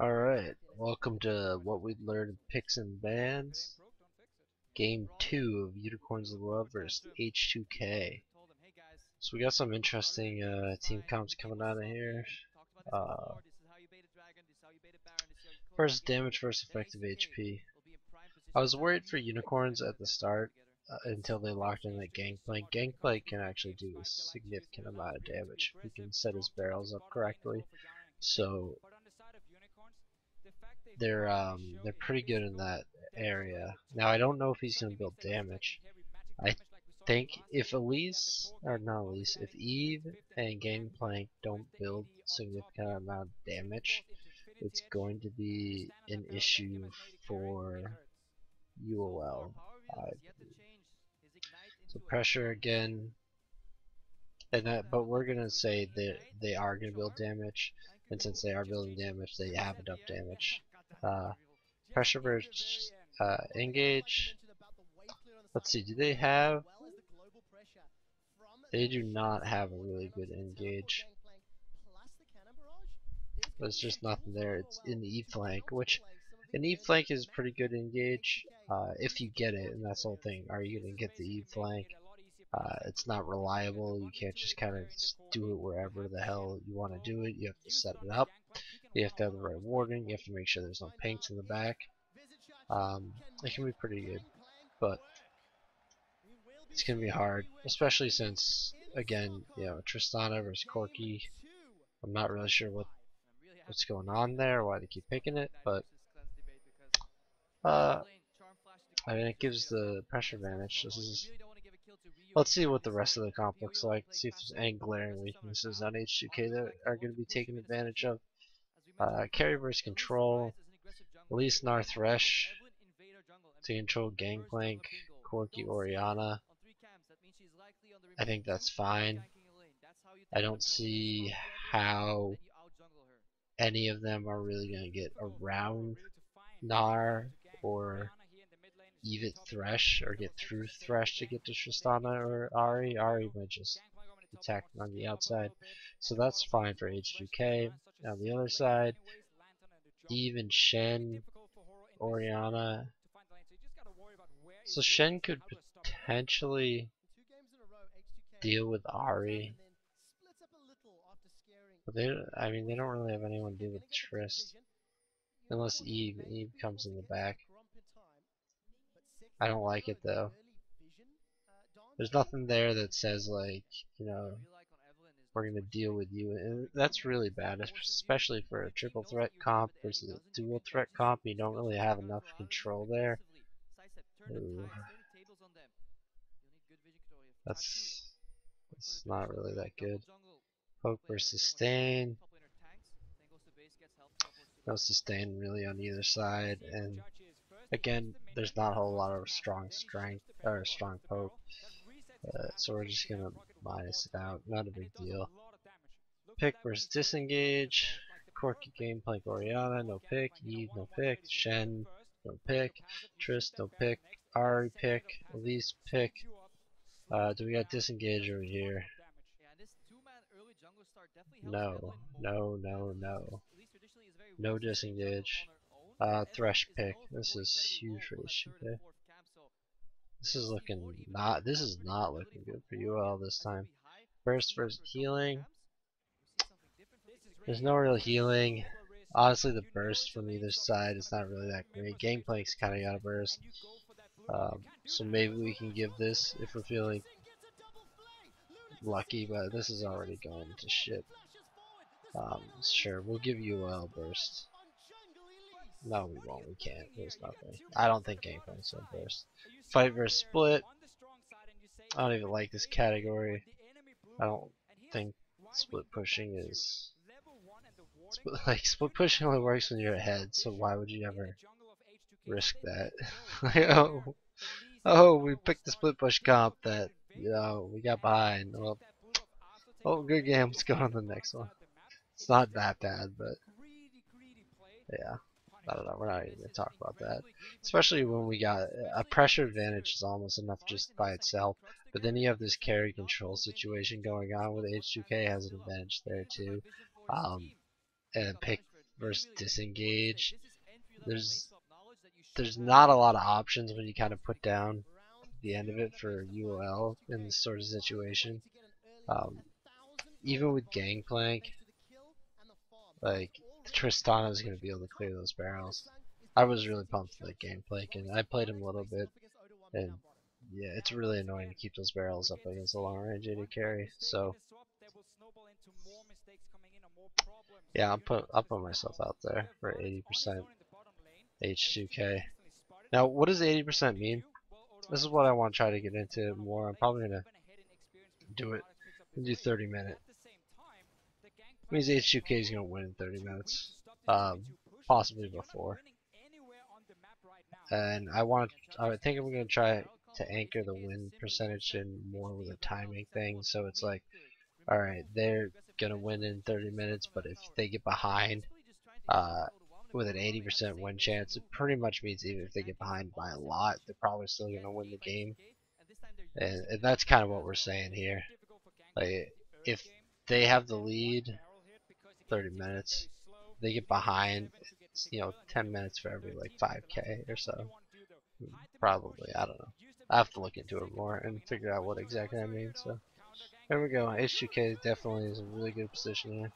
Alright, welcome to what we learned in Picks and Bans. Game 2 of Unicorns of the World vs. H2k. So we got some interesting team comps coming out of here. First, damage versus effective HP. I was worried for Unicorns at the start until they locked in that Gangplank. Gangplank can actually do a significant amount of damage if he can set his barrels up correctly. So they're pretty good in that area. Now I don't know if he's gonna build damage. I think if Elise or not Elise, if Eve and Gangplank don't build significant amount of damage, it's going to be an issue for UOL. So pressure again, and but we're gonna say that they are gonna build damage, and since they are building damage, they have enough damage. Pressure versus engage. Let's see, do they have? They do not have a really good engage. There's just nothing there. It's in the E flank, which an E flank is pretty good engage if you get it, and that's the whole thing. Are you gonna get the E flank? It's not reliable. You can't just kind of do it wherever the hell you want to do it. You have to set it up. You have to have the right warding. You have to make sure there's no pinks in the back. It can be pretty good, but it's gonna be hard, especially since, again, you know, Tristana versus Corki. I'm not really sure what's going on there, why they keep picking it, but I mean, it gives the pressure advantage. Let's see what the rest of the comp looks like. See if there's any glaring weaknesses on H2k that are going to be taken advantage of. Carry versus control. Elise Nar Thresh to control Gangplank, Corki, Oriana. I think that's fine. I don't see how any of them are really going to get around Nar or even Thresh or get through Thresh to get to Tristana or Ahri. Ahri might just attack on the outside. So that's fine for H2k. On the other side, even Shen, Oriana. So Shen could potentially deal with Ahri. But I mean, they don't really have anyone to deal with Trist. Unless Eve. Eve comes in the back. I don't like it though. There's nothing there that says, like, you know, we're gonna deal with you, and that's really bad, especially for a triple threat comp versus a dual threat comp. You don't really have enough control there. Ooh. That's not really that good. Poke versus sustain. No sustain really on either side, and again, there's not a whole lot of strong strength or strong poke, so we're just gonna minus it out. Not a big deal. Pick versus disengage. Corki, Gangplank, Oriana, no pick. Eve, no pick. Shen, no pick. Trist, no pick. Ahri, pick. Elise, pick. Do we got disengage over here? No, no, no, no. No disengage. Thresh pick. This is huge for H2k. This is not looking good for UL this time. Burst versus healing. There's no real healing. Honestly, the burst from either side is not really that great. Gangplank's kind of got a burst. So maybe we can give this if we're feeling lucky, but this is already going to shit. Sure, we'll give UL burst. No, we won't. We can't. There's nothing. I don't think Gangplank's gonna burst. Fight versus split. I don't even like this category. I don't think split pushing is... Split pushing only works when you're ahead, so why would you ever risk that? oh, we picked the split push comp that, you know, we got behind. Well, oh, good game. Let's go on to the next one. It's not that bad, but yeah. I don't know, we're not even going to talk about that. Especially when we got a pressure advantage is almost enough just by itself. But then you have this carry control situation going on with H2k has an advantage there too. and pick versus disengage. There's there's not a lot of options when you kind of put down the end of it for UOL in this sort of situation. Um, Even with Gangplank, like Tristana is going to be able to clear those barrels. I was really pumped for that Gangplank, and I played him a little bit, and yeah, it's really annoying to keep those barrels up against a long range AD carry. So yeah, I'll put myself out there for 80% H2k. Now, what does 80% mean? This is what I want to try to get into more. I'm probably gonna do it. Do 30 minutes. Means H2k is gonna win in 30 minutes, possibly before. And I think I'm gonna try to anchor the win percentage in more with a timing thing. So it's like, all right, they're gonna win in 30 minutes, but if they get behind, uh, with an 80% win chance, it pretty much means even if they get behind by a lot, they're probably still gonna win the game. And that's kind of what we're saying here. Like, if they have the lead, 30 minutes, they get behind, it's 10 minutes for every like 5k or so. Probably, I don't know. I have to look into it more and figure out what exactly I mean. So there we go. H2k definitely is a really good position here.